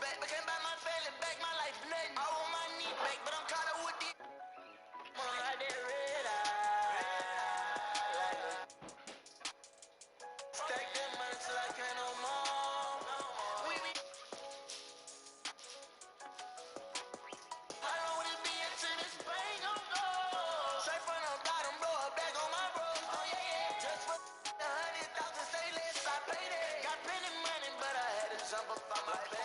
back, but can't buy my family back. My life nothing. I want my knee back, but I'm caught up with the. Wanna ride that red eye. Like a stack that money till I can't no more. We be. I don't wanna be into this pain, gon' go. Straight from the bottom, blow her back on my bros. Oh yeah, yeah. Just for 100,000, say less, I pay that. Got plenty money, but I had to jump up on my bed.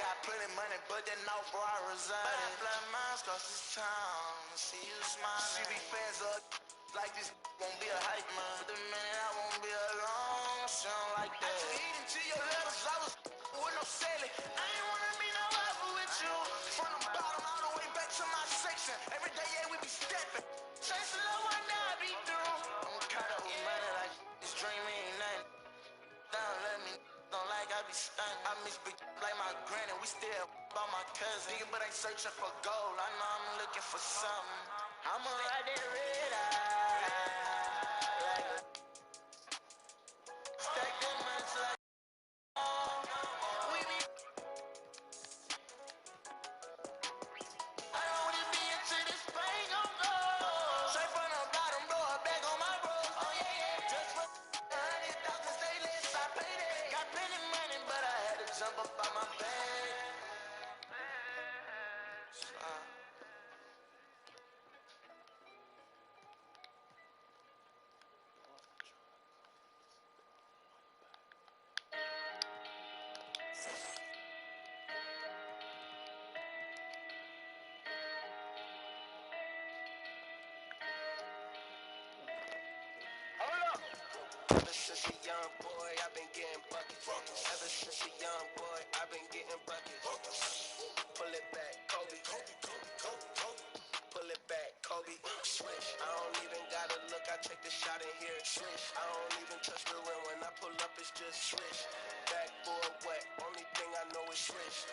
Got plenty money, but then off where I reside. But I fly miles across this town, see you smiling. She be fans up, like this won't be a hype man. The minute I won't be alone, she don't like that. I just eat into your levels, I was with no selling. I ain't wanna be no rival with you. From the bottom all the way back to my section. Every day, yeah, we be stepping. Chasing low one day I be through. I'm caught up with money like this dream ain't nothing. Don't let me don't like I be stunning. I miss big like my granny. We still about my cousin. Nigga, but ain't searching for gold. I know I'm looking for something. I'ma ride that red eye. Like a stack that money till I we be. I don't wanna be into this pain, gon' go. Straight from the bottom, blow her back on my bros. Oh yeah, yeah. Just for 100,000, say less, I pay that. Got plenty money, but I had to jump up on my bag. Ever since a young boy, I've been getting buckets. Ever since a young boy, I've been getting buckets. Pull it back, Kobe. Pull it back, Kobe. Swish. I don't even gotta look, I take the shot in here. Swish. I don't even touch the rim when I pull up, it's just swish. Backboard wet, only thing I know is swish.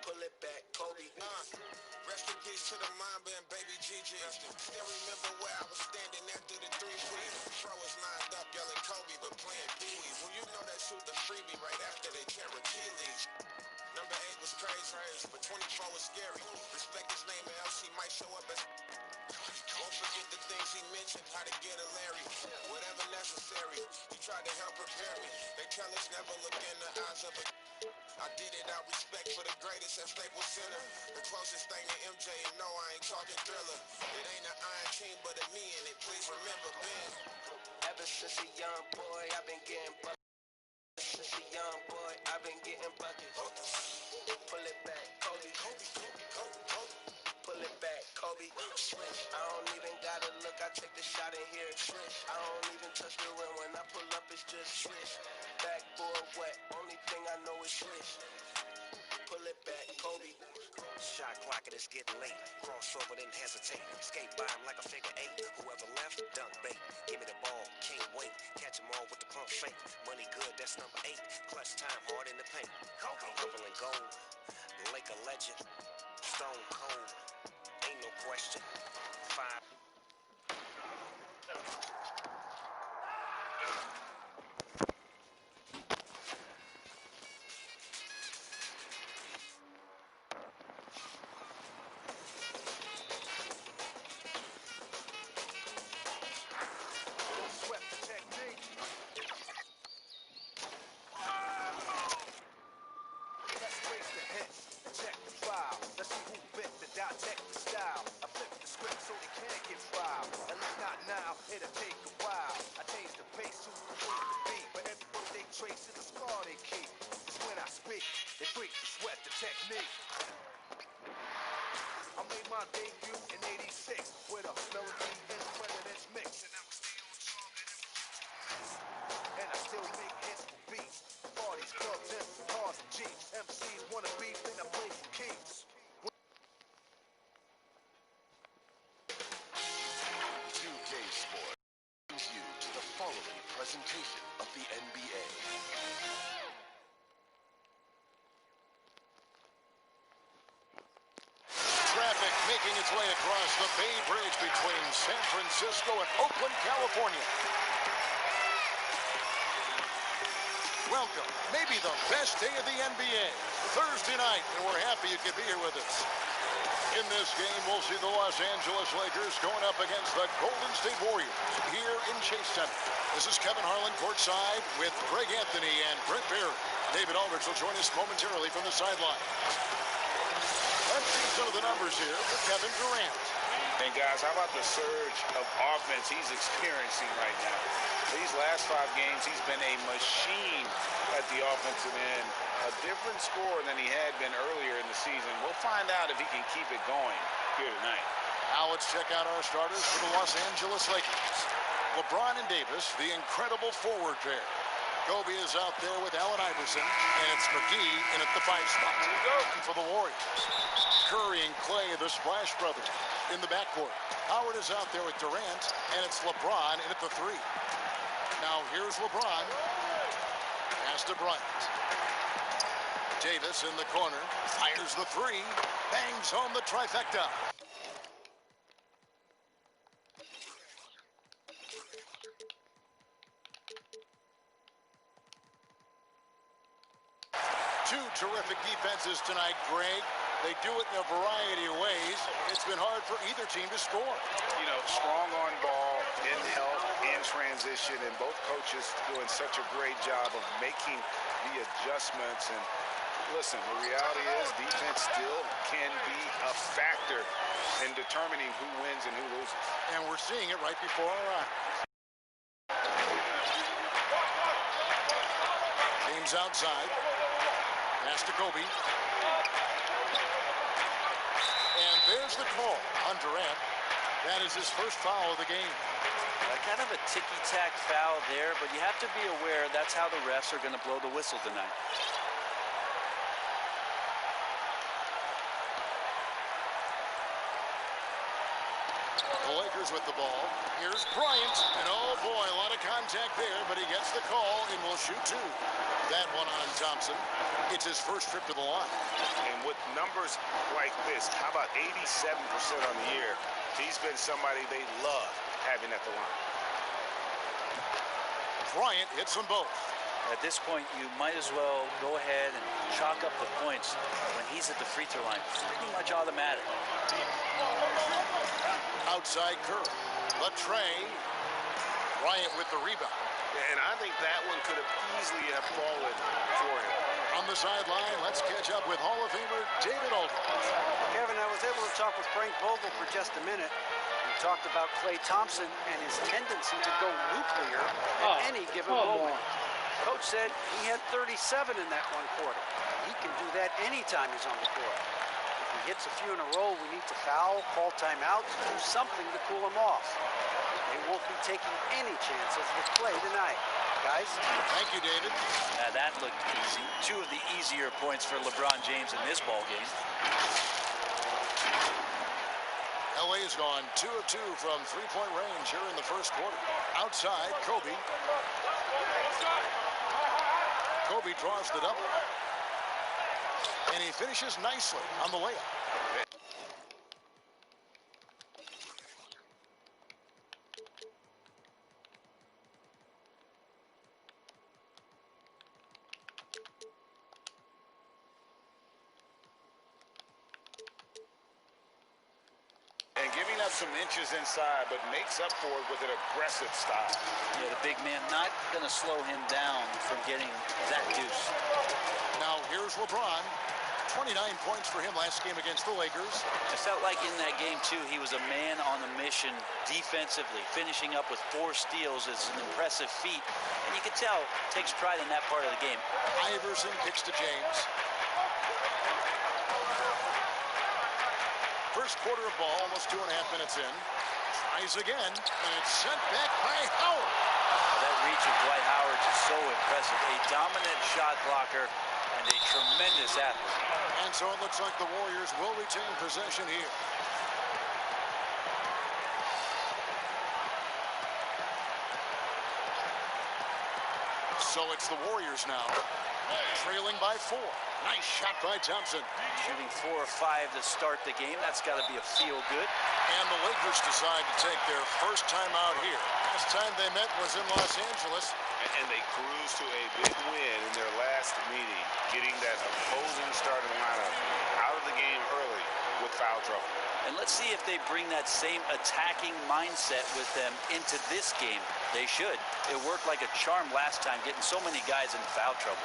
Pull it back, Kobe. Rest in peace to the Mamba and baby Gigi. Still remember where I was standing after the 3-3. Fro was lined up yelling Kobe, but playing Pee-wee. Well, you know that shoot the freebie right after they tear Achilles. Number 8 was crazy, but 24 was scary. Respect his name or else he might show up as. Won't forget the things he mentioned, how to get a Larry. Whatever necessary, he tried to help prepare me. They tell us never look in the eyes of a. I did it out respect for the greatest at Staples Center. The closest thing to MJ, and no, I ain't talking Thriller. It ain't an iron team, but a me in it. Please remember, Ben. Ever since a young boy, I've been getting buckets. Ever since a young boy, I've been getting buckets. Pull it back, Kobe. Pull it back, Kobe. Swish. I don't even gotta look, I take the shot in here. Swish. I don't even touch the rim when I pull up, it's just swish. Backboard wet, only thing I know is swish. Pull it back, Kobe. Shot clock and it's getting late. Crossover, didn't hesitate. Skate by him like a figure 8. Whoever left, dunk bait. Give me the ball, can't wait. Catch him all with the pump fake. Money good, that's number 8. Clutch time, hard in the paint. Purple and gold. Laker legend. Stone cold. Ain't no question. 5. Sweat the technique. Let's trace the hits and check the file. Let's see who bit the dissect the style. I flip the script so they can't get filed. At least not now, it'll take a while. I change the pace to the beat, but every word they trace is a scar they keep. It's when I speak, they freak to sweat the technique. I made my debut in '86 with a melody and president's mix, and I was still and I still make hits for beats. Parties, clubs, and cars and jeeps. MCs wanna beef, then I play for keeps. 2K Sport brings you to the following presentation of the NBA. Traffic making its way across the Bay Bridge between San Francisco and Oakland, California. Welcome, maybe the best day of the NBA, Thursday night, and we're happy you could be here with us. In this game, we'll see the Los Angeles Lakers going up against the Golden State Warriors here in Chase Center. This is Kevin Harlan courtside with Greg Anthony and Brent Barry. David Aldridge will join us momentarily from the sideline. Let's see some of the numbers here for Kevin Durant. And guys, how about the surge of offense he's experiencing right now? These last 5 games, he's been a machine at the offensive end. A different score than he had been earlier in the season. We'll find out if he can keep it going here tonight. Now let's check out our starters for the Los Angeles Lakers. LeBron and Davis, the incredible forward pair. Kobe is out there with Allen Iverson, and it's McGee in at the 5 spot. And for the Warriors, Curry and Clay, the Splash Brothers, in the backcourt. Howard is out there with Durant, and it's LeBron in at the 3. Now here's LeBron. Pass to Bryant. Davis in the corner, fires the 3, bangs home the trifecta. Two terrific defenses tonight, Greg. They do it in a variety of ways. It's been hard for either team to score. You know, strong on ball, in help, in transition, and both coaches doing such a great job of making the adjustments. And listen, the reality is defense still can be a factor in determining who wins and who loses. And we're seeing it right before our eyes. James outside. Pass to Kobe. And there's the call on Durant. That is his first foul of the game. Kind of a ticky-tack foul there, but you have to be aware that's how the refs are going to blow the whistle tonight. The Lakers with the ball. Here's Bryant. And oh boy, a lot of contact there, but he gets the call and will shoot 2. That one on Thompson. It's his first trip to the line. And with numbers like this, how about 87% on the year? He's been somebody they love having at the line. Bryant hits them both. At this point, you might as well go ahead and chalk up the points when he's at the free throw line. Pretty much automatic. Outside Curry. Latrey. Bryant with the rebound. And I think that one could have easily have fallen for him. On the sideline, let's catch up with Hall of Famer David Aldridge. Kevin, I was able to talk with Frank Vogel for just a minute. We talked about Klay Thompson and his tendency to go nuclear at any given moment. Coach said he had 37 in that one quarter. He can do that anytime he's on the court. If he hits a few in a row, we need to foul, call timeouts, do something to cool him off. They won't be taking any chances with Klay tonight. Guys? Thank you, David. That looked easy. 2 of the easier points for LeBron James in this ball game. LA has gone 2 of 2 from 3-point range here in the first quarter. Outside, Kobe. Kobe draws the double. And he finishes nicely on the layup. Some inches inside, but makes up for it with an aggressive style. Yeah, the big man not going to slow him down from getting that deuce. Now here's LeBron. 29 points for him last game against the Lakers. I felt like in that game, too, he was a man on a mission defensively. Finishing up with 4 steals is an impressive feat. And you can tell, takes pride in that part of the game. Iverson kicks to James. First quarter of ball, almost 2.5 minutes in. Tries again, and it's sent back by Howard. That reach of Dwight Howard is so impressive. A dominant shot blocker and a tremendous athlete. And so it looks like the Warriors will retain possession here. So it's the Warriors now, trailing by 4. Nice shot by Thompson. Shooting 4 or 5 to start the game. That's got to be a feel good. And the Lakers decide to take their first time out here. Last time they met was in Los Angeles. And they cruise to a big win in their last meeting, getting that opposing starting lineup out of the game early with foul trouble. And let's see if they bring that same attacking mindset with them into this game. They should. It worked like a charm last time, getting so many guys in foul trouble.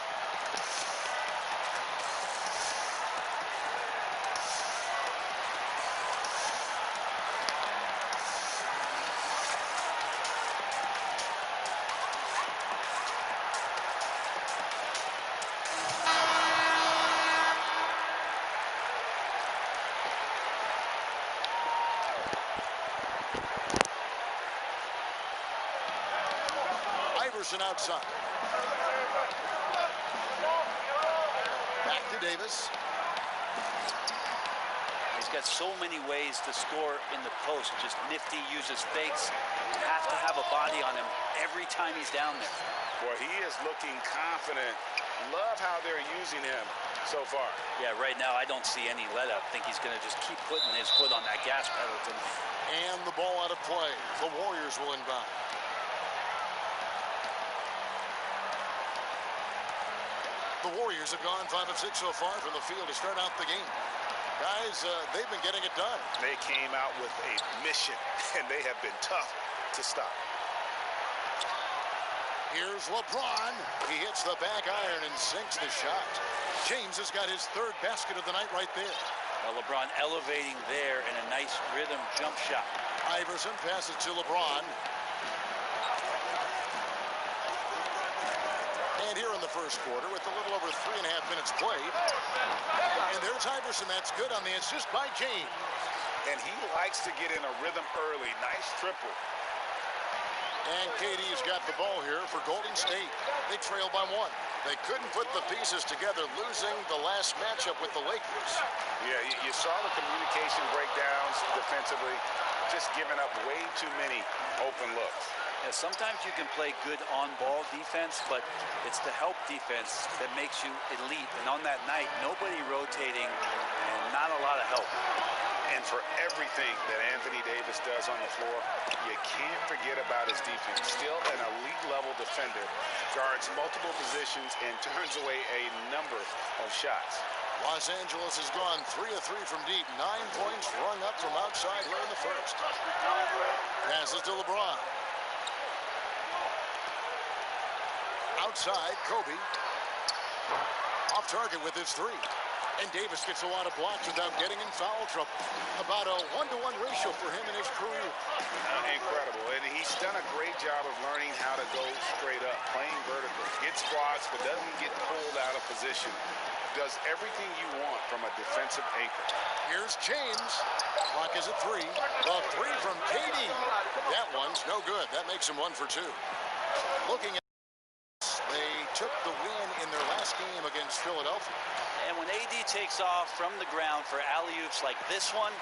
Iverson outside. Back to Davis. He's got so many ways to score in the post. Just nifty, uses fakes. Have to have a body on him every time he's down there. Boy, he is looking confident. Love how they're using him so far. Yeah, right now I don't see any let up. I think he's going to just keep putting his foot on that gas pedal tonight. And the ball out of play. The Warriors will inbound. The Warriors have gone 5 of 6 so far from the field to start out the game. Guys, they've been getting it done. They came out with a mission, and they have been tough to stop. Here's LeBron. He hits the back iron and sinks the shot. James has got his 3rd basket of the night right there. Well, LeBron elevating there and a nice rhythm jump shot. Iverson passes to LeBron. And here in the first quarter with a little over 3.5 minutes played. And there's Iverson. That's good on the assist by James. And he likes to get in a rhythm early. Nice triple. And KD's got the ball here for Golden State. They trail by 1. They couldn't put the pieces together, losing the last matchup with the Lakers. Yeah, you saw the communication breakdowns defensively, just giving up way too many open looks. Yeah, sometimes you can play good on-ball defense, but it's the help defense that makes you elite. And on that night, nobody rotating and not a lot of help. And for everything that Anthony Davis does on the floor, you can't forget about his defense. Still an elite-level defender, guards multiple positions, and turns away a number of shots. Los Angeles has gone 3 of 3 from deep. 9 points rung up from outside here in the first. Passes to LeBron. Outside, Kobe. Off target with his 3. And Davis gets a lot of blocks without getting in foul trouble. About a 1-to-1 ratio for him in his career. Incredible. And he's done a great job of learning how to go straight up, playing vertical. Gets blocks, but doesn't get pulled out of position. Does everything you want from a defensive anchor. Here's James. Clock is at 3. The 3 from KD. That one's no good. That makes him 1 for 2. Looking at this, they took the win in their last game against Philadelphia. And when AD takes off from the ground for alley-oops like this one,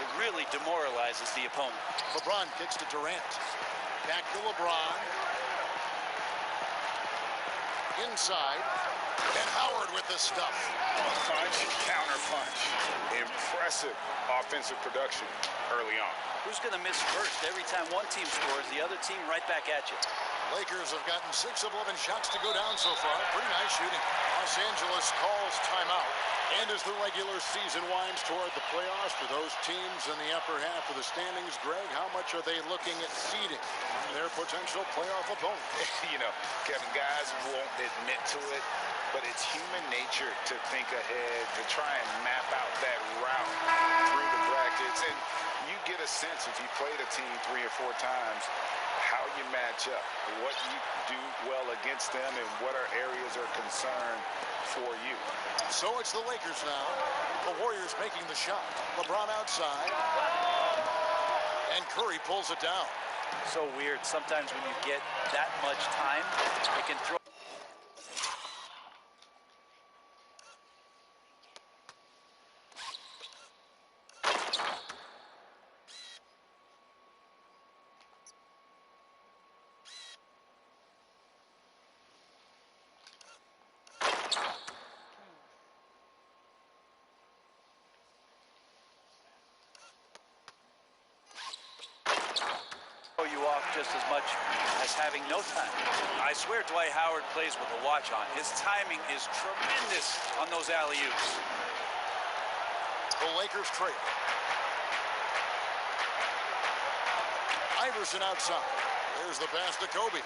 it really demoralizes the opponent. LeBron kicks to Durant. Back to LeBron. Inside. And Howard with the stuff. Punch, counter punch. Impressive offensive production early on. Who's going to miss first? Every time one team scores, the other team right back at you. Lakers have gotten 6 of 11 shots to go down so far. Pretty nice shooting. Los Angeles calls timeout. And as the regular season winds toward the playoffs for those teams in the upper half of the standings, Greg, how much are they looking at seeding their potential playoff opponent? You know, Kevin, guys won't admit to it, but it's human nature to think ahead, to try and map out that route through the brackets. And you get a sense if you played a team 3 or 4 times, how you match up, what you do well against them, and what are areas of concern for you. So it's the Lakers now. The Warriors making the shot. LeBron outside. And Curry pulls it down. So weird. Sometimes when you get that much time, it can throw. You off to just as much as having no time. I swear Dwight Howard plays with a watch on. His timing is tremendous on those alley-oops. The Lakers trail. Iverson outside. There's the pass to Kobe.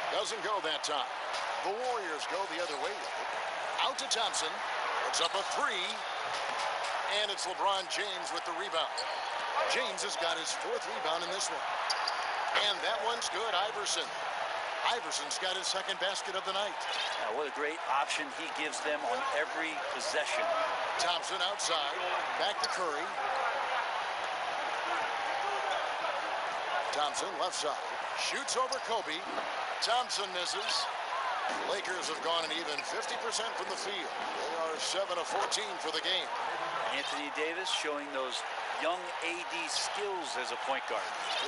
Doesn't go that time. The Warriors go the other way with it. Out to Thompson. Puts up a three. And it's LeBron James with the rebound. James has got his 4th rebound in this one. And that one's good. Iverson's got his 2nd basket of the night. Now, what a great option he gives them on every possession. Thompson outside. Back to Curry. Thompson left side. Shoots over Kobe. Thompson misses. Lakers have gone an even 50% from the field. They are 7 of 14 for the game. Anthony Davis showing those young AD skills as a point guard.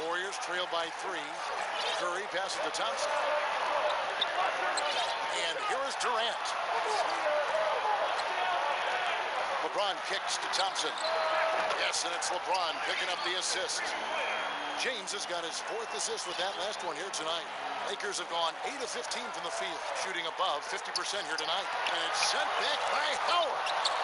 Warriors trail by 3. Curry passes to Thompson. And here is Durant. LeBron kicks to Thompson. Yes, and it's LeBron picking up the assist. James has got his 4th assist with that last one here tonight. Lakers have gone 8 of 15 from the field, shooting above 50% here tonight. And it's sent back by Howard.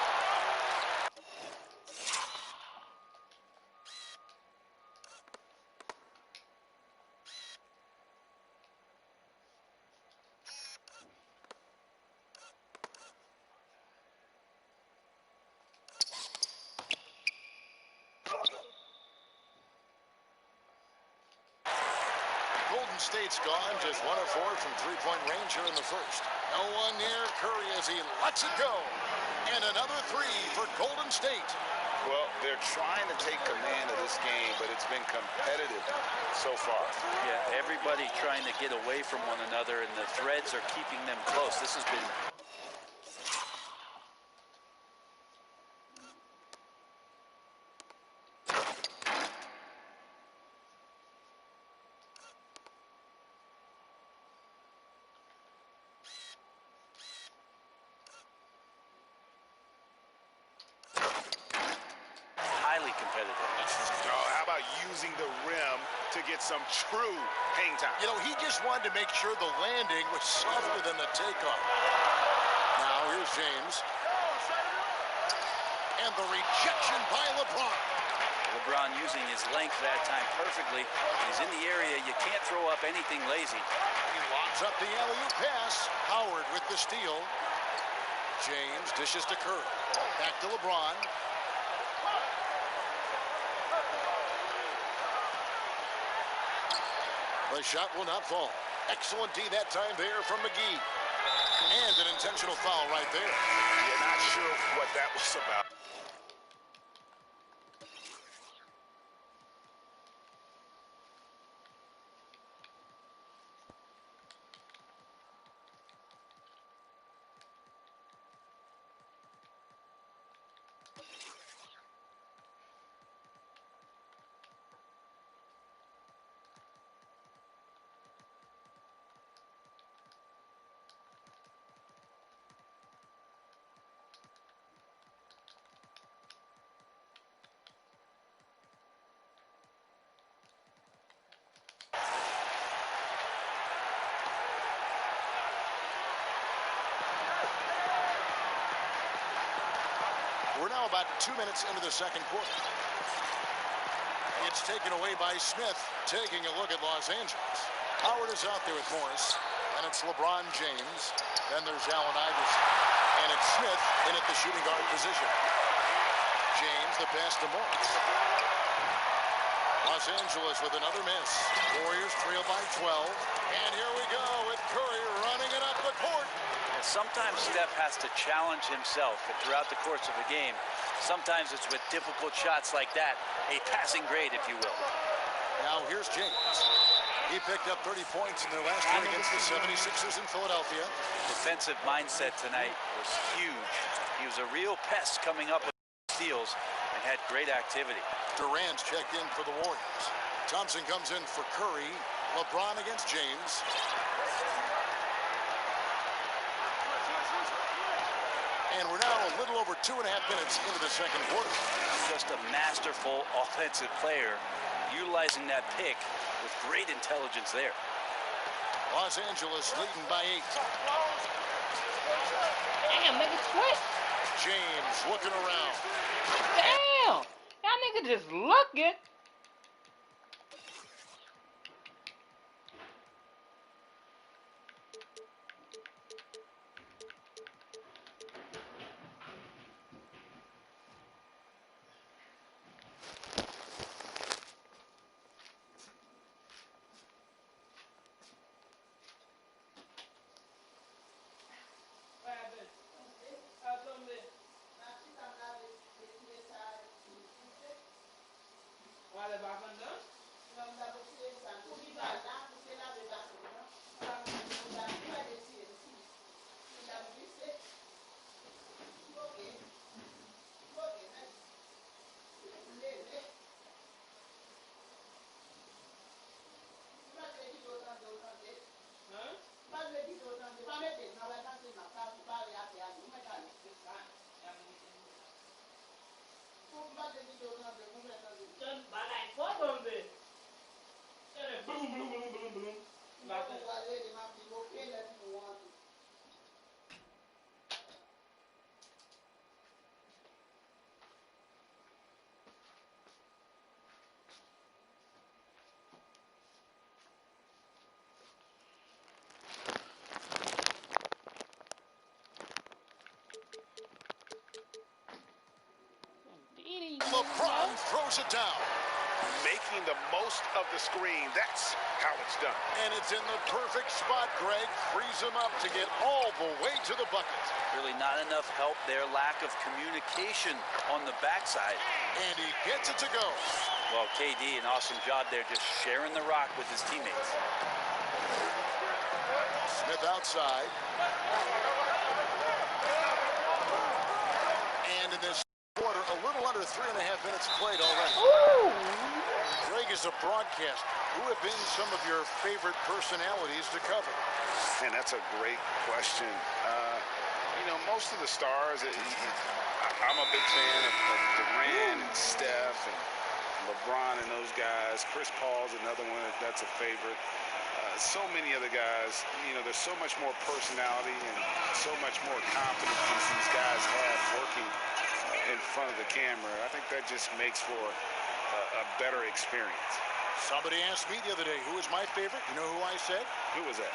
Golden State's gone, just 1 of 4 from 3-point range here in the first. No one near Curry as he lets it go. And another 3 for Golden State. Well, they're trying to take command of this game, but it's been competitive so far. Yeah, everybody trying to get away from one another, and the threads are keeping them close. This has been... highly competitive. Oh, how about using the rim to get some true hang time? You know, he just wanted to make sure the landing was softer than the takeoff. Now here's James. And the rejection by LeBron. LeBron using his length that time perfectly. He's in the area. You can't throw up anything lazy. He lobs up the alley-oop pass. Howard with the steal. James dishes to Curry. Back to LeBron. The shot will not fall. Excellent D that time there from McGee. And an intentional foul right there. You're not sure what that was about. We're now about 2 minutes into the second quarter. It's taken away by Smith, taking a look at Los Angeles. Howard is out there with Morris, and it's LeBron James. Then there's Allen Iverson, and it's Smith in at the shooting guard position. James, the pass to Morris. Los Angeles with another miss. Warriors trail by 12. And here we go with Curry running it up the court. And sometimes Steph has to challenge himself throughout the course of the game. Sometimes it's with difficult shots like that, a passing grade, if you will. Now here's James. He picked up 30 points in their last win against the 76ers in Philadelphia. Defensive mindset tonight was huge. He was a real pest coming up with steals and had great activity. Durant's checked in for the Warriors. Thompson comes in for Curry. LeBron against James. And we're now a little over 2.5 minutes into the second quarter. Just a masterful offensive player, utilizing that pick with great intelligence there. Los Angeles leading by 8. Damn, nigga sweat. James looking around. Damn. Y'all nigga just looking. LeBron throws it down. Making the most of the screen. That's how it's done. And it's in the perfect spot, Greg. Frees him up to get all the way to the bucket. Really not enough help there. Lack of communication on the backside. And he gets it to go. Well, KD, an awesome job there, just sharing the rock with his teammates. Smith outside. And in this quarter, a little under 3.5 minutes played already. Ooh. Greg is a broadcaster. Who have been some of your favorite personalities to cover? And that's a great question. You know, most of the stars, I'm a big fan of Durant and Steph and LeBron and those guys. Chris Paul's another one that's a favorite. So many other guys, you know, there's so much more personality and so much more confidence these guys have working in front of the camera. I think that just makes for a better experience. Somebody asked me the other day, who is my favorite? You know who I said? Who was that?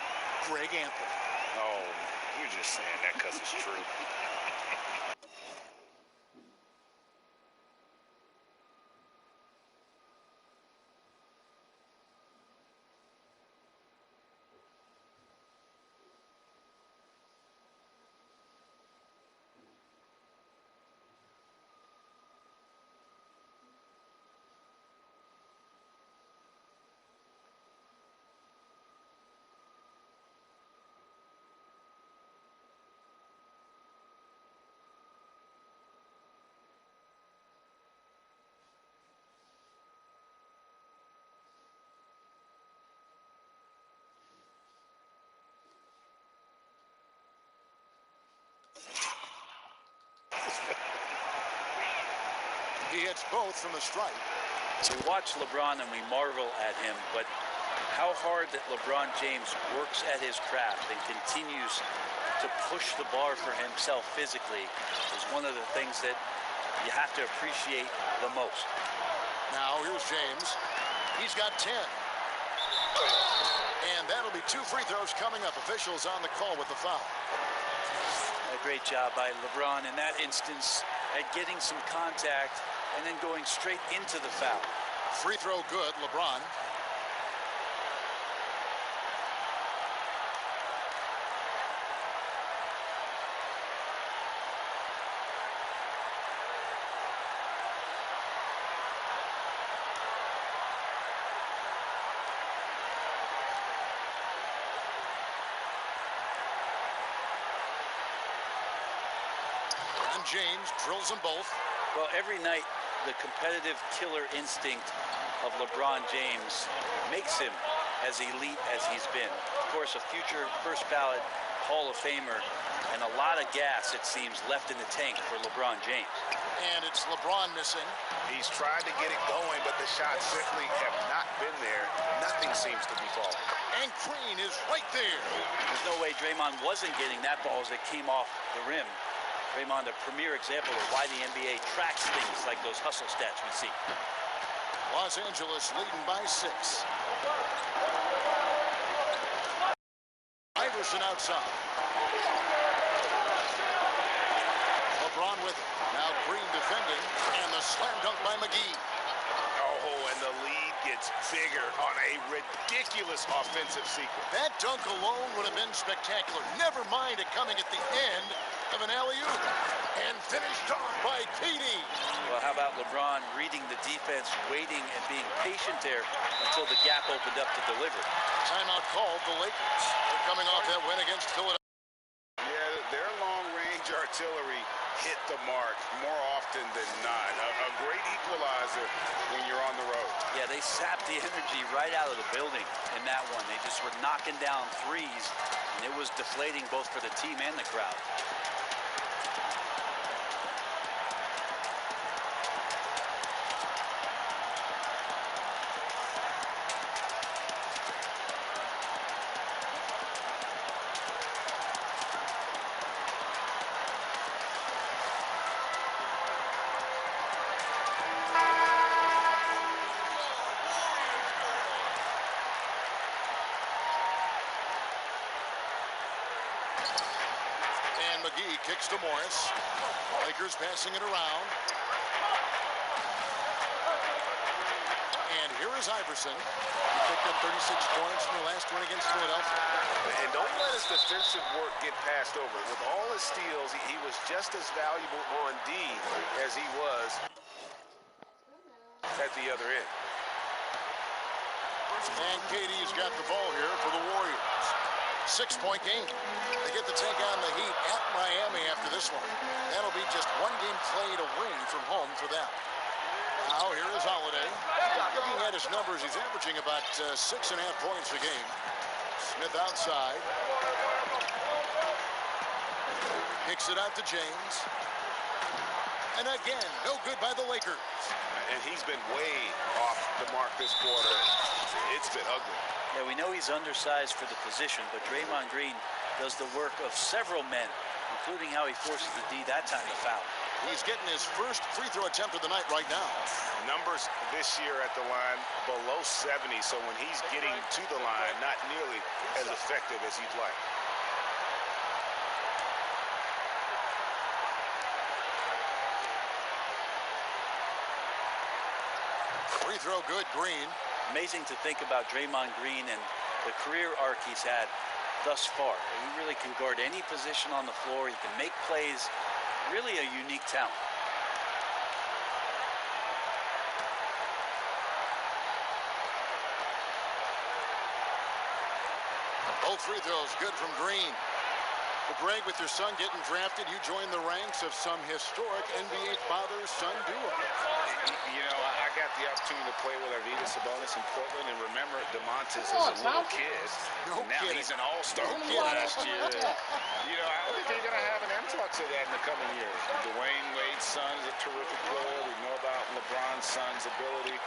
Greg Anthony. Oh, you're just saying that because it's true. He hits both from the stripe. We watch LeBron and we marvel at him, but how hard that LeBron James works at his craft and continues to push the bar for himself physically is one of the things that you have to appreciate the most. Now here's James. He's got 10. And that'll be 2 free throws coming up. Officials on the call with the foul. A great job by LeBron in that instance at getting some contact and then going straight into the foul. Free throw good, LeBron. And James drills them both. Well, every night, the competitive killer instinct of LeBron James makes him as elite as he's been. Of course, a future first ballot Hall of Famer, and a lot of gas, it seems, left in the tank for LeBron James. And it's LeBron missing. He's tried to get it going, but the shots simply have not been there. Nothing seems to be falling. And Green is right there. There's no way Draymond wasn't getting that ball as it came off the rim. Draymond, a premier example of why the NBA tracks things like those hustle stats we see. Los Angeles leading by 6. Iverson outside. LeBron with it. Now Green defending. And the slam dunk by McGee. Oh, and the lead gets bigger on a ridiculous offensive sequence. That dunk alone would have been spectacular. Never mind it coming at the end of an alley-oop. And finished off by KD. Well, how about LeBron reading the defense, waiting and being patient there until the gap opened up to deliver. Timeout called the Lakers. They're coming off that win against Philadelphia. Yeah, their long-range artillery hit the mark more often than not. A great equalizer when you're on the road. Yeah, they sapped the energy right out of the building in that one. They just were knocking down threes, and it was deflating both for the team and the crowd. McGee kicks to Morris. Lakers passing it around. And here is Iverson. He picked up 36 points in the last one against Philadelphia. And don't let his defensive work get passed over. With all his steals, he was just as valuable on D as he was at the other end. And KD's got the ball here for the Warriors. 6-point game. They get to take on the Heat at Miami after this one. That'll be just one game played away from home for them. Now here is Holiday. Looking at his numbers, he's averaging about 6.5 points a game. Smith outside. Kicks it out to James. And again, no good by the Lakers. And he's been way off the mark this quarter. It's been ugly. Yeah, we know he's undersized for the position, but Draymond Green does the work of several men, including how he forces the D that time to foul. He's getting his first free throw attempt of the night right now. Numbers this year at the line below 70, so when he's getting to the line, not nearly as effective as he'd like. Free throw good, Green. Amazing to think about Draymond Green and the career arc he's had thus far. He really can guard any position on the floor. He can make plays. Really a unique talent. Both free throws good from Green. Well, Greg, with your son getting drafted, you joined the ranks of some historic NBA father-son duo. You know, I got the opportunity to play with Arvydas Sabonis in Portland, and remember DeMontis as a little kid. No now kidding. He's an all-star last year. You know, I think they're going to have an influx of that in the coming years. Dwayne Wade's son is a terrific player. We know about LeBron's son's ability.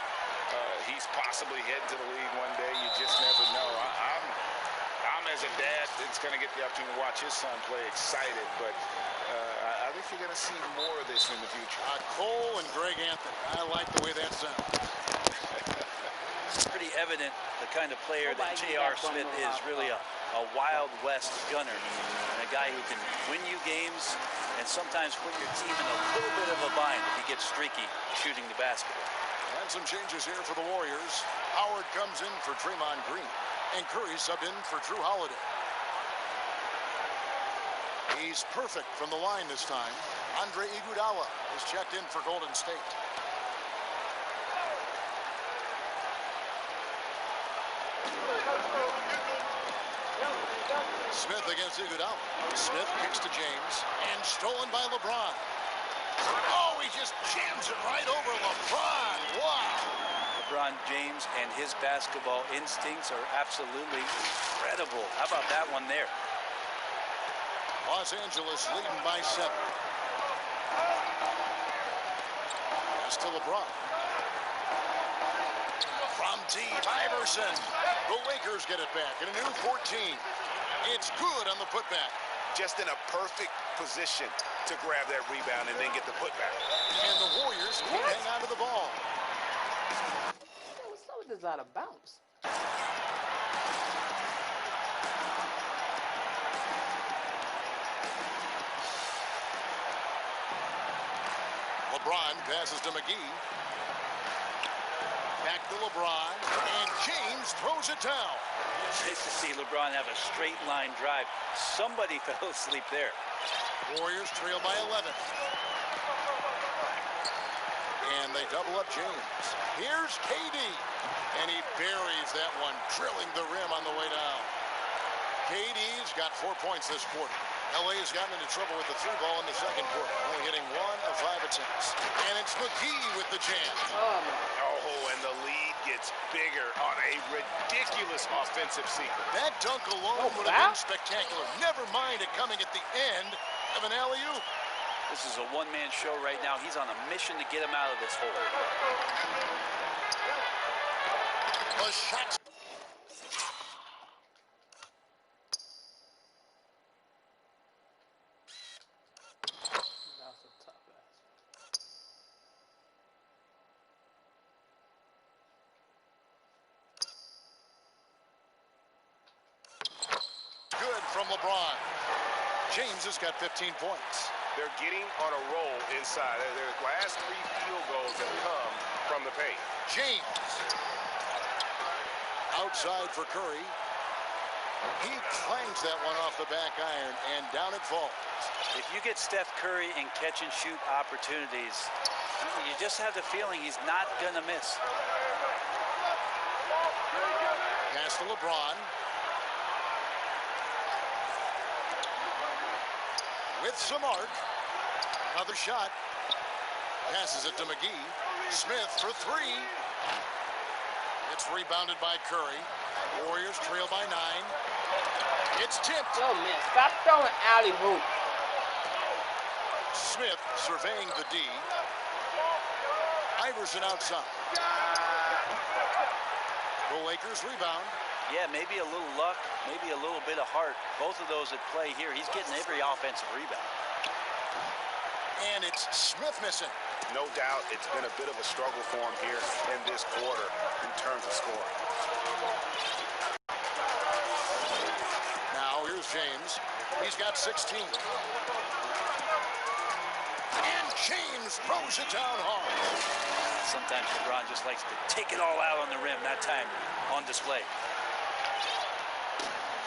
He's possibly heading to the league one day. You just never know. I'm as a dad that's going to get the opportunity to watch his son play excited, but I think you're going to see more of this in the future. Cole and Greg Anthony. I like the way that sounds. It's pretty evident the kind of player that J.R. Smith is, really a Wild West gunner, and a guy who can win you games and sometimes put your team in a little bit of a bind if he gets streaky shooting the basketball. And some changes here for the Warriors. Howard comes in for Draymond Green, and Curry subbed in for Drew Holiday. He's perfect from the line this time. Andre Iguodala is checked in for Golden State. Smith against Iguodala. Smith kicks to James, and stolen by LeBron. Oh, he just jams it right over LeBron. Wow. LeBron James and his basketball instincts are absolutely incredible. How about that one there? Los Angeles leading by 7. Pass to LeBron. From deep, Iverson. The Lakers get it back in a new 14. It's good on the putback. Just in a perfect position to grab that rebound and then get the putback. And the Warriors can't hang on to the ball. What's up with this out of bounds? LeBron passes to McGee. Back to LeBron. And James throws it down. It's nice to see LeBron have a straight line drive. Somebody fell asleep there. Warriors trail by 11. And they double up James. Here's KD. And he buries that one, drilling the rim on the way down. KD's got 4 points this quarter. LA has gotten into trouble with the 3-ball in the second quarter, only hitting 1 of 5 attempts. And it's McGee with the jam. Oh, and the lead gets bigger on a ridiculous offensive sequence. That dunk alone would have been spectacular. Never mind it coming at the end of an alley-oop. This is a one-man show right now. He's on a mission to get him out of this hole. The shot. Good from LeBron. James has got 15 points. They're getting on a roll inside. Their last 3 field goals have come from the paint. James. Outside for Curry. He clangs that one off the back iron, and down it falls. If you get Steph Curry in catch-and-shoot opportunities, you just have the feeling he's not going to miss. Pass to LeBron. With some arc. Another shot. Passes it to McGee. Smith for 3. It's rebounded by Curry. Warriors trail by 9. It's tipped. Oh, man. Stop throwing alley-oop. Smith surveying the D. Iverson outside. The Lakers rebound. Yeah, maybe a little luck, maybe a little bit of heart. Both of those at play here. He's getting every offensive rebound. And it's Smith missing. No doubt it's been a bit of a struggle for him here in this quarter in terms of scoring. Now here's James. He's got 16. And James throws it down hard. Sometimes LeBron just likes to take it all out on the rim, that time on display.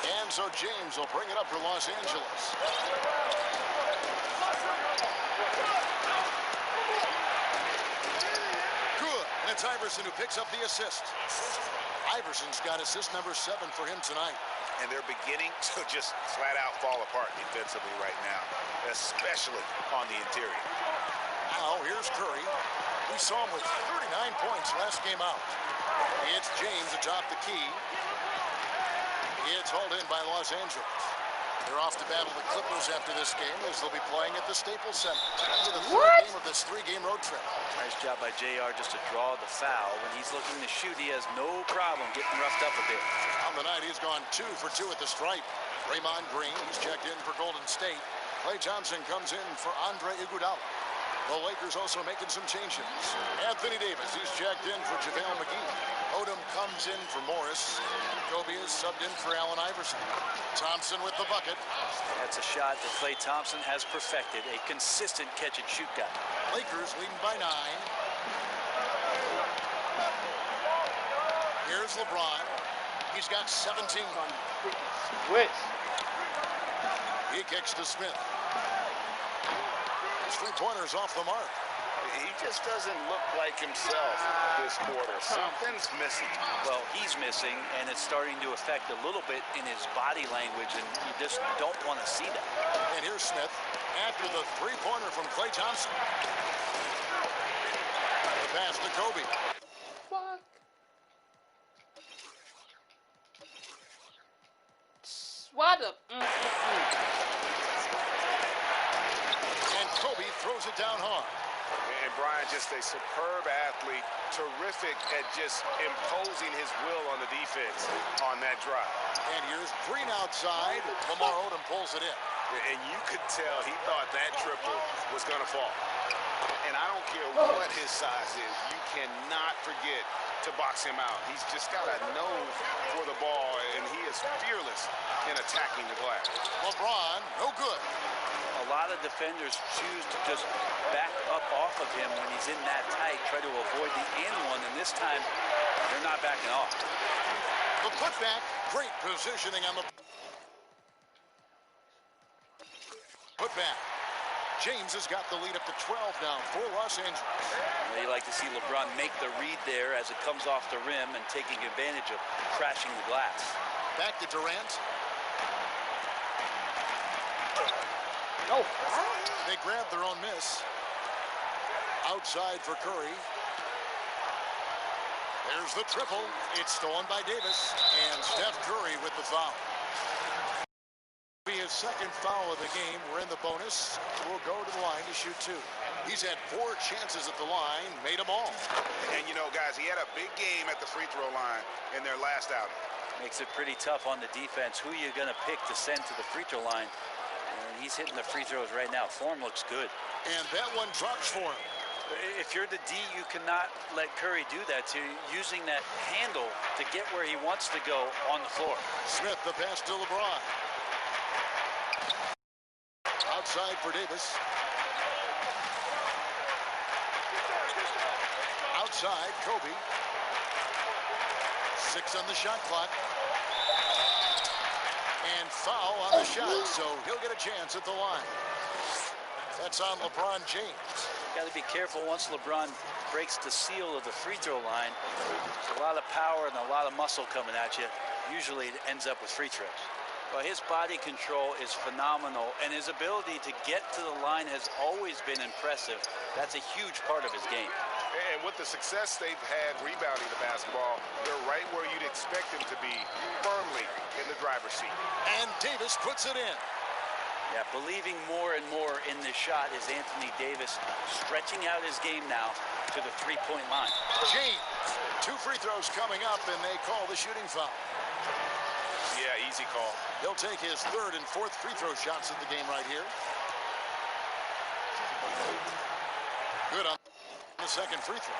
And so James will bring it up for Los Angeles. Good. And it's Iverson who picks up the assist. Iverson's got assist number 7 for him tonight. And they're beginning to just flat out fall apart defensively right now, especially on the interior. Now here's Curry. We saw him with 39 points last game out. It's James atop the key. It's hauled in by Los Angeles. They're off to battle the Clippers after this game as they'll be playing at the Staples Center. For the 3rd game of this 3-game road trip. Nice job by JR just to draw the foul. When he's looking to shoot, he has no problem getting roughed up a bit. On the night, he's gone 2 for 2 at the stripe. Draymond Green, he's checked in for Golden State. Klay Thompson comes in for Andre Iguodala. The Lakers also making some changes. Anthony Davis, he's checked in for JaVale McGee. Odom comes in for Morris. Kobe is subbed in for Allen Iverson. Thompson with the bucket. That's a shot that Klay Thompson has perfected, a consistent catch-and-shoot guy. Lakers leading by 9. Here's LeBron. He's got 17. Switch. He kicks to Smith. His 3-pointers off the mark. He just doesn't look like himself this quarter. Something's missing. Well, he's missing, and it's starting to affect a little bit in his body language, and you just don't want to see that. And here's Smith after the 3-pointer from Klay Thompson. The pass to Kobe. Fuck. What a... And Kobe throws it down hard. And Brian, just a superb athlete, terrific at just imposing his will on the defense on that drive. And here's Green outside. Lamar Odom pulls it in. And you could tell he thought that triple was going to fall. And I don't care what his size is, you cannot forget to box him out. He's just got a nose for the ball, and he is fearless in attacking the glass. LeBron, no good. A lot of defenders choose to just back up off of him when he's in that tight, try to avoid the and one, and this time they're not backing off. The putback, great positioning on the putback. James has got the lead up to 12 now for Los Angeles. Well, you like to see LeBron make the read there as it comes off the rim and taking advantage of crashing the glass. Back to Durant. No. They grab their own miss. Outside for Curry. There's the triple. It's stolen by Davis. And Steph Curry with the foul. Be his second foul of the game. We're in the bonus. We'll go to the line to shoot two. He's had 4 chances at the line, made them all. And you know, guys, he had a big game at the free throw line in their last outing. Makes it pretty tough on the defense. Who are you going to pick to send to the free throw line? And he's hitting the free throws right now. Form looks good. And that one drops for him. If you're the D, you cannot let Curry do that to you, using that handle to get where he wants to go on the floor. Smith, the pass to LeBron. Outside for Davis. Outside, Kobe. 6 on the shot clock. And foul on the shot, so he'll get a chance at the line. That's on LeBron James. Got to be careful once LeBron breaks the seal of the free throw line. There's a lot of power and a lot of muscle coming at you. Usually it ends up with free throws. Well, his body control is phenomenal, and his ability to get to the line has always been impressive. That's a huge part of his game. And with the success they've had rebounding the basketball, they're right where you'd expect them to be, firmly in the driver's seat. And Davis puts it in. Yeah, believing more and more in this shot is Anthony Davis, stretching out his game now to the three-point line. James, 2 free throws coming up, and they call the shooting foul. Yeah, easy call. He'll take his 3rd and 4th free throw shots of the game right here. Good on the 2nd free throw.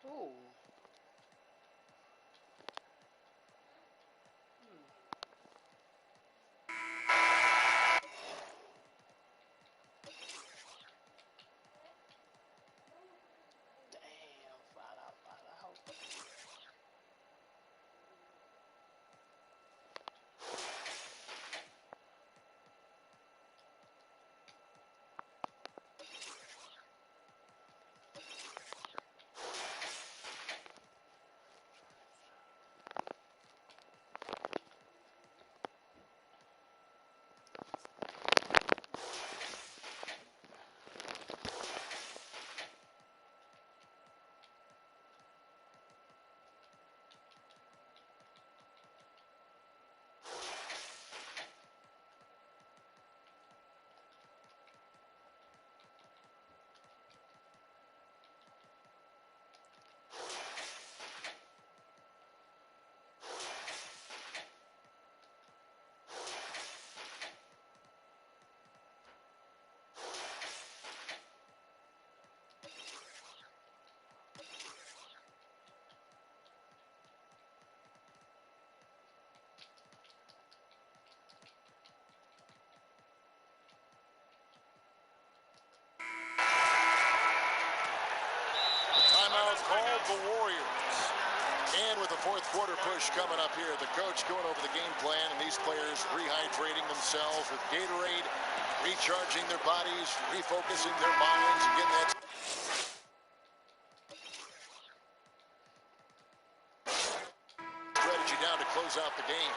Ooh. Damn, flat out. the Warriors. And with the fourth quarter push coming up here, the coach going over the game plan, and these players rehydrating themselves with Gatorade, recharging their bodies, refocusing their minds, and getting that strategy down to close out the game.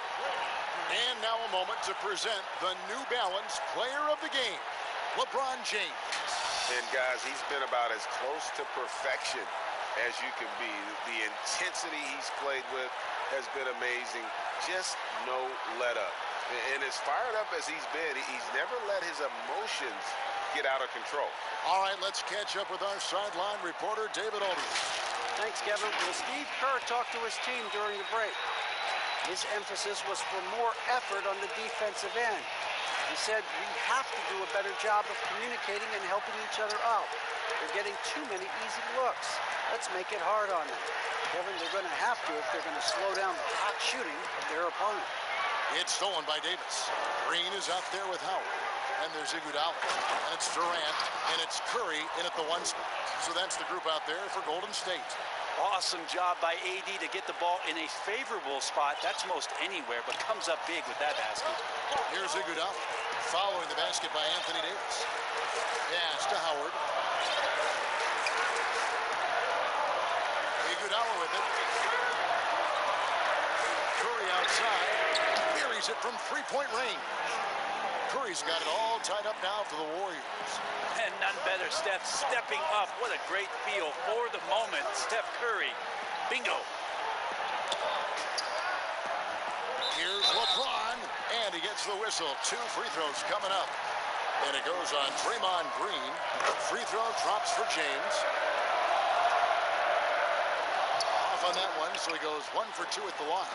And now a moment to present the New Balance Player of the Game, LeBron James. And guys, he's been about as close to perfection as you can be. The intensity he's played with has been amazing. Just no let up. And as fired up as he's been, he's never let his emotions get out of control. All right, let's catch up with our sideline reporter, David Aldridge. Thanks, Kevin. Well, Steve Kerr talked to his team during the break. His emphasis was for more effort on the defensive end. He said, we have to do a better job of communicating and helping each other out. They're getting too many easy looks. Let's make it hard on them. Kevin, they're going to have to if they're going to slow down the hot shooting of their opponent. It's stolen by Davis. Green is out there with Howard. And there's Iguodala. And it's Durant. And it's Curry in at the one spot. So that's the group out there for Golden State. Awesome job by AD to get the ball in a favorable spot. That's most anywhere, but comes up big with that basket. Here's Iguodala following the basket by Anthony Davis. Pass to Howard. Iguodala with it. Curry outside. Buries it from three-point range. Curry's got it all tied up now for the Warriors. And none better, Steph stepping up. What a great feel for the moment. Steph Curry. Bingo. Here's LeBron, and he gets the whistle. 2 free throws coming up. And it goes on Draymond Green. Free throw drops for James. Off on that one, so he goes 1 for 2 at the line.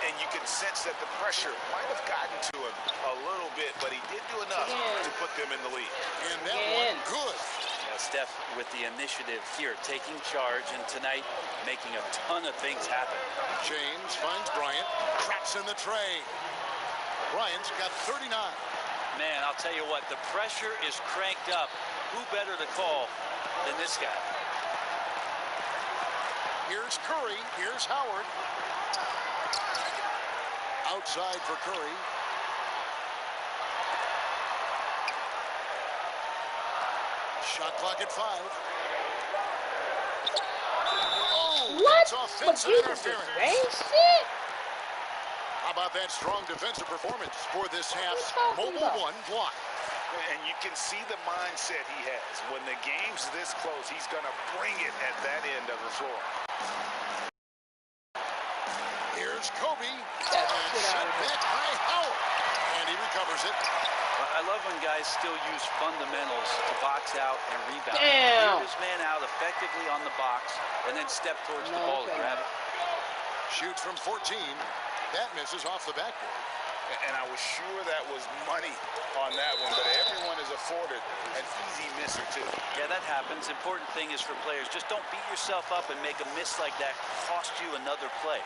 And you can sense that the pressure might have gotten to him a little bit, but he did do enough to put them in the lead. And that one, good. Yeah, Steph with the initiative here, taking charge, and tonight making a ton of things happen. James finds Bryant, traps in the tray. Bryant's got 39. Man, I'll tell you what, the pressure is cranked up. Who better to call than this guy? Here's Curry, here's Howard. Outside for Curry. Shot clock at 5. Oh, What? that's offensive interference. Shit? How about that strong defensive performance for this half's mobile one block? And you can see the mindset he has. When the game's this close, he's going to bring it at that end of the floor. Here's Kobe. Shut back by Howard. And he recovers it. I love when guys still use fundamentals to box out and rebound. Damn. Clear his man out effectively on the box and then step towards the ball and grab it. Shoots from 14. That misses off the backboard. And I was sure that was money on that one, but everyone is afforded an easy miss or two. Yeah, that happens. Important thing is for players, just don't beat yourself up and make a miss like that cost you another play.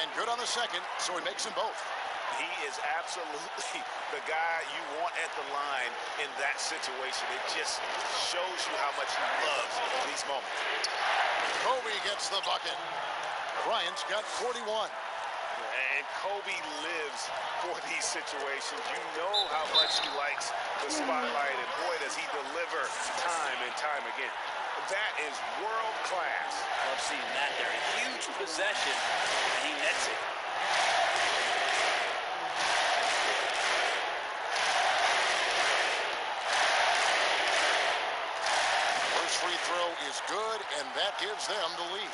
And good on the second, so he makes them both. He is absolutely the guy you want at the line in that situation. It just shows you how much he loves these moments. Kobe gets the bucket. Bryant's got 41. And Kobe lives for these situations. You know how much he likes the spotlight, and boy, does he deliver time and time again. That is world class. Love seeing that there. A huge possession, and he nets it. First free throw is good, and that gives them the lead.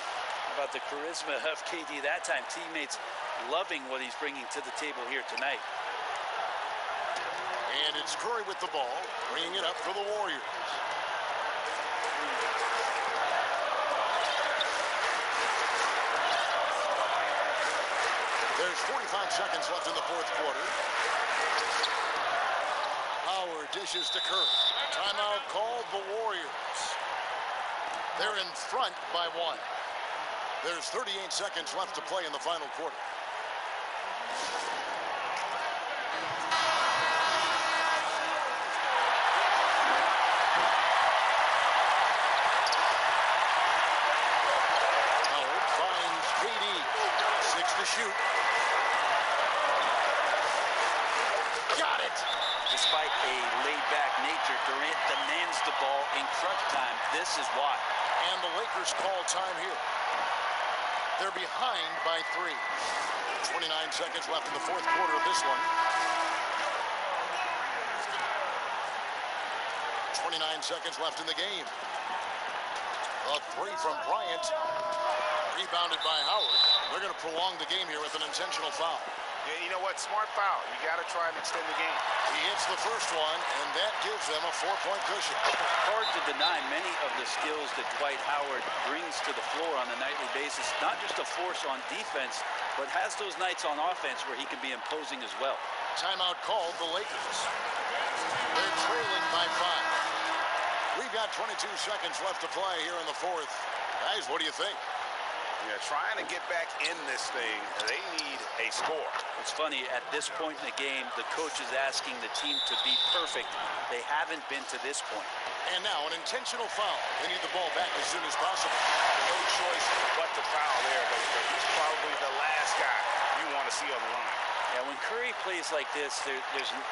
How about the charisma of KD that time? Teammates loving what he's bringing to the table here tonight. And it's Curry with the ball, bringing it up for the Warriors. There's 45 seconds left in the fourth quarter. Howard dishes to Curry. Timeout called the Warriors. They're in front by 1. There's 38 seconds left to play in the final quarter. Got it. Despite a laid-back nature, Durant demands the ball in crunch time. This is why. And the Lakers call time here. They're behind by 3. 29 seconds left in the fourth quarter of this one. 29 seconds left in the game. A 3 from Bryant. Rebounded by Howard. They're going to prolong the game here with an intentional foul. Yeah, you know what? Smart foul. You got to try and extend the game. He hits the first one, and that gives them a 4-point cushion. Hard to deny many of the skills that Dwight Howard brings to the floor on a nightly basis. Not just a force on defense, but has those nights on offense where he can be imposing as well. Timeout called the Lakers. They're trailing by 5. We've got 22 seconds left to play here in the fourth. Guys, what do you think? Yeah, trying to get back in this thing, they need a score. It's funny, at this point in the game, the coach is asking the team to be perfect. They haven't been to this point. And now an intentional foul. They need the ball back as soon as possible. No choice but to foul there, but he's probably the last guy you want to see on the line. Yeah, when Curry plays like this, there's an